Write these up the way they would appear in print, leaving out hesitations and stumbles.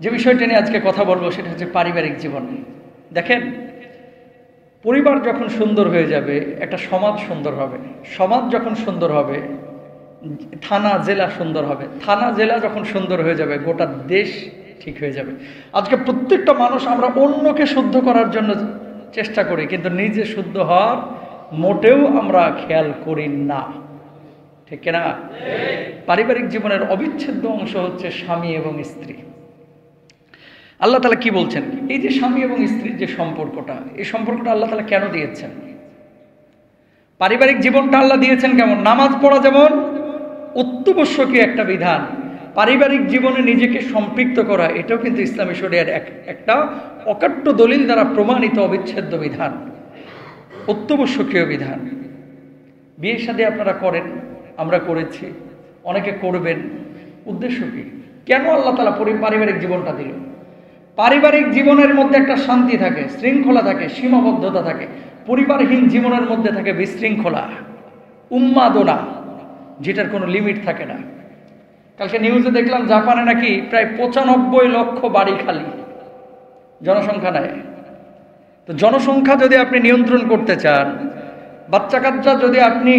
যে বিষয়টা নিয়ে আজকে কথা বলবো সেটা হচ্ছে পারিবারিক জীবন। দেখেন, পরিবার যখন সুন্দর হয়ে যাবে একটা সমাজ সুন্দর হবে, সমাজ যখন সুন্দর হবে থানা জেলা সুন্দর হবে, থানা জেলা যখন সুন্দর হয়ে যাবে গোটা দেশ ঠিক হয়ে যাবে। আজকে প্রত্যেকটা মানুষ আমরা অন্যকে শুদ্ধ করার জন্য চেষ্টা করি, কিন্তু নিজে শুদ্ধ হওয়ার মোটেও আমরা খেয়াল করি না, ঠিক না? পারিবারিক জীবনের অবিচ্ছেদ্য অংশ হচ্ছে স্বামী এবং স্ত্রী। আল্লাহ তাআলা কি বলছেন? এই যে স্বামী এবং স্ত্রীর যে সম্পর্কটা, এই সম্পর্কটা আল্লাহ তাআলা কেন দিয়েছেন? পারিবারিক জীবনটা আল্লাহ দিয়েছেন কেমন? নামাজ পড়া যেমন অত্যাবশ্যকীয় একটা বিধান, পারিবারিক জীবনে নিজেকে সম্পৃক্ত করা এটাও কিন্তু ইসলামী শরিয়ার একটা অকাট্য দলিল দ্বারা প্রমাণিত অবিচ্ছেদ্য বিধান, অত্যাবশ্যকীয় বিধান। বিয়ে শাদী আপনারা করেন, আমরা করেছি, অনেকে করবেন। উদ্দেশ্য কি? কেন আল্লাহ তাআলা পারিবারিক জীবনটা দিল? পারিবারিক জীবনের মধ্যে একটা শান্তি থাকে, শৃঙ্খলা থাকে, সীমাবদ্ধতা থাকে। পরিবারহীন জীবনের মধ্যে থাকে বিশৃঙ্খলা, উন্মাদনা, যেটার কোনো লিমিট থাকে না। কালকে নিউজে দেখলাম জাপানে নাকি প্রায় 95 লক্ষ বাড়ি খালি, জনসংখ্যা নাই। তো জনসংখ্যা যদি আপনি নিয়ন্ত্রণ করতে চান, বাচ্চা কাচ্চা যদি আপনি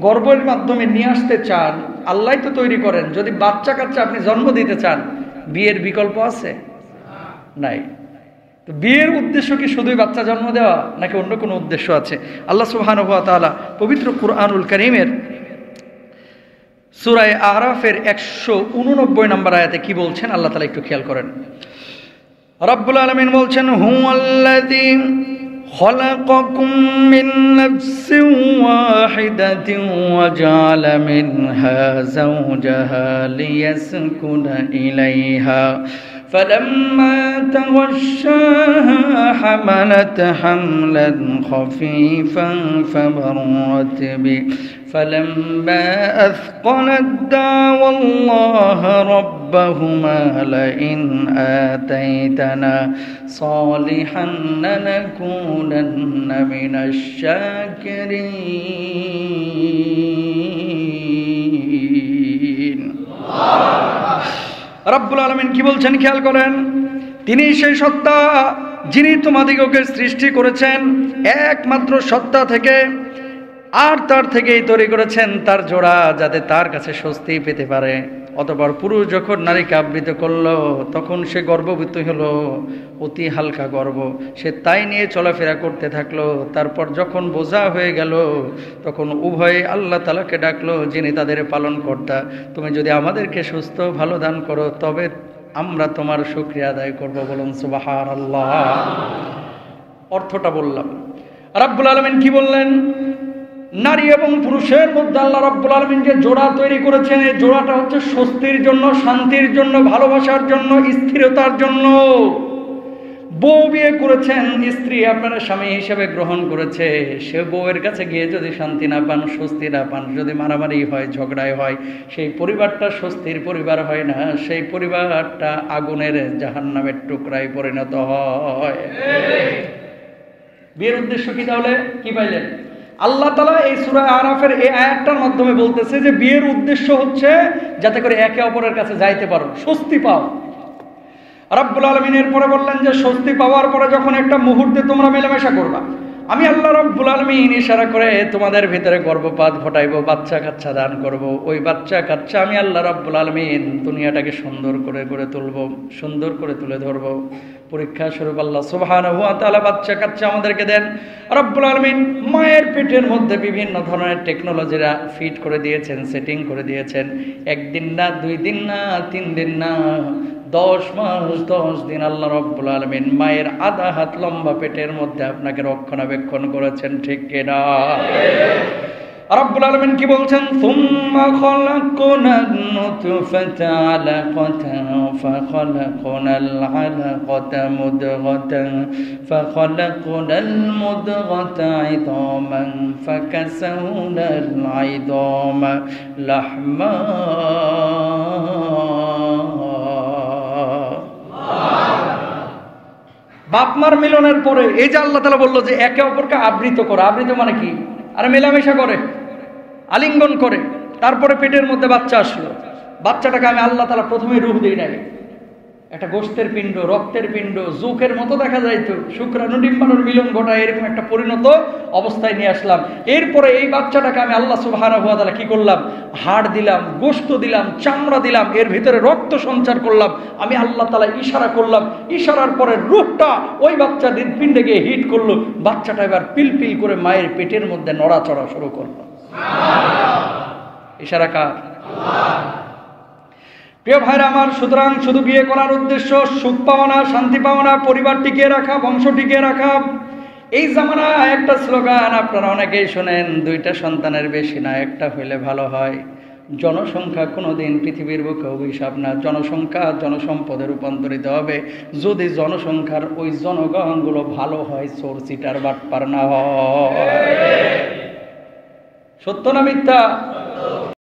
গর্ভের মাধ্যমে নিয়ে আসতে চান, আল্লাহ তো তৈরি করেন। যদি বাচ্চা কাচ্চা আপনি জন্ম দিতে চান, বিয়ের বিকল্প আছে? নাই। তো বিয়ের উদ্দেশ্য কি শুধুই বাচ্চা জন্ম দেওয়া, নাকি অন্য কোনো উদ্দেশ্য আছে? আল্লাহ সুবহানাহু ওয়া তাআলা পবিত্র কুরআনুল কারীমের সূরা আরাফের 189 নম্বর আয়াতে কি বলছেন আল্লাহ তাআলা একটু খেয়াল করেন। রব্বুল আলামিন বলছেন, হুয়াল্লাযী خلقكم من نفس واحدة وجعل منها زوجها ليسكن إليها فلما تغشاها حملت حملا خفيفا فمرت به فلما أثقلت دعوا الله ربهما لئن آتيتنا صالحا لنكونن من الشاكرين। রব্বুল আলামিন কি বলছেন খেয়াল করেন। তিনি সেই সত্তা যিনি তোমাদিগকে সৃষ্টি করেছেন একমাত্র সত্তা থেকে, আর তার থেকেই তৈরি করেছেন তার জোড়া, যাতে তার কাছে স্বস্তি পেতে পারে। অতঃপর পুরুষ যখন নারীকে আবৃত করলো তখন সে গর্ভবতী হলো, অতি হালকা গর্ভ, সে তাই নিয়ে চলাফেরা করতে থাকলো। তারপর যখন বোঝা হয়ে গেল তখন উভয়ে আল্লাহ তাআলাকে ডাকলো, যিনি তাদের পালনকর্তা। তুমি যদি আমাদেরকে সুস্থ ভালো দান করো তবে আমরা তোমার শুকরিয়া আদায় করব। বলুন সুবহানাল্লাহ। অর্থটা বললাম। রব্বুল আলামিন কি বললেন? নারী এবং পুরুষের মধ্যে আল্লাহ রাব্বুল আলামিন যে জোড়া তৈরি করেছেন, এই জোড়াটা হচ্ছে স্বস্তির জন্য, শান্তির জন্য, ভালোবাসার জন্য, স্থিরতার জন্য। বউ বিয়ে করেছেন, স্ত্রী আপনার স্বামী হিসেবে গ্রহণ করেছে। সে বউয়ের কাছে গিয়ে যদি শান্তি না পান, স্বস্তি না পান, যদি মারামারি হয়, ঝগড়াই হয়, সেই পরিবারটা স্বস্তির পরিবার হয় না, সেই পরিবারটা আগুনের জাহান্নামের টুকরায় পরিণত হয়। বিয়ের উদ্দেশ্য কি তাহলে? কি পাইলেন? আল্লাহ তাআলা এই সূরা আরাফের এই আয়াতটার মাধ্যমে বলতেছে যে বিয়ের উদ্দেশ্য হচ্ছে যাতে করে একে অপরের কাছে যাইতে পারো, স্বস্তি পাও। রব্বুল আলামিন এরপরে বললেন যে স্বস্তি পাওয়ার পরে যখন একটা মুহূর্তে তোমরা মেলামেশা করবা, আমি আল্লাহ রব্বুল আলামিন ইশারা করে তোমাদের ভিতরে গর্ভপাত ঘটাইবো, বাচ্চা কাচ্চা দান করব। ওই বাচ্চা কাচ্চা আমি আল্লাহ রব্বুল আলামিন দুনিয়াটাকে সুন্দর করে গড়ে তুলবো, সুন্দর করে তুলে ধরবো। পরীক্ষা স্বরূপ আল্লাহ সুবহানাহু ওয়া তাআলা বাচ্চা কাচ্চা আমাদেরকে দেন। রব্বুল আলামিন মায়ের পেটের মধ্যে বিভিন্ন ধরনের টেকনোলজিরা ফিট করে দিয়েছেন, সেটিং করে দিয়েছেন। একদিন না, 2 দিন না, 3 দিন না, 10 মাস 10 দিন আল্লাহ রব্বুল আলামিন মায়ের আধা হাত লম্বা পেটের মধ্যে আপনাকে রক্ষণাবেক্ষণ করেছেন, ঠিক কিনা? রব্বুল আলামিন কি বলছেন? সুম্মা খালাকনান নুতফাতা আলাকাতান ফাখালাকনাল আলাকাতা মুদগাতান ফাখালাকনাল মুদগাতা ইদামান ফাকাসাউনাল ইদামা লাহমা। বাপমার মিলনের পরে এই যে আল্লাহ তাআলা বললো যে একে অপরকে আবৃত করে। আবৃত মানে কি? আরে মেলামেশা করে, আলিঙ্গন করে। তারপরে পেটের মধ্যে বাচ্চা আসলো। বাচ্চাটাকে আমি আল্লাহ তাআলা প্রথমে রূহ দিই নাই, একটা গোশতের পিণ্ড, রক্তের পিণ্ড, জোকের মতো দেখা যাইতো, শুক্রাণু ডিম্বাণুর মিলন ঘটায়, এরকম একটা পরিণত অবস্থায় নিয়ে আসলাম। এরপরে এই বাচ্চাটাকে আমি আল্লাহ সুবহানাহু ওয়া তাআলা কি করলাম? হাড় দিলাম, গোশত দিলাম, চামড়া দিলাম, এর ভিতরে রক্ত সঞ্চার করলাম। আমি আল্লাহ তাআলা ইশারা করলাম, ইশারার পরে রূহটা ওই বাচ্চার হৃৎপিণ্ডে গিয়ে হিট করলো। বাচ্চাটা এবার পিলপিল করে মায়ের পেটের মধ্যে নড়াচড়া শুরু করলো। ইশারা কার? প্রিয় ভাইরা আমার, সুতরাং শুধু বিয়ে করার উদ্দেশ্য সুখ পাওয়া না, শান্তি পাওয়া না, পরিবার টিকিয়ে রাখা, বংশ টিকিয়ে রাখা। এই জামানায় একটা স্লোগান আপনারা অনেকেই শোনেন, 2টা সন্তানের বেশি না, একটা হইলে ভালো হয়। জনসংখ্যা কোনোদিন পৃথিবীর বুকে অভিশাপ না, জনসংখ্যা জনসম্পদে রূপান্তরিত হবে যদি জনসংখ্যার ওই জনগণগুলো ভালো হয়, চোর চিটার বাটপার না হয়। সত্য না মিথ্যা?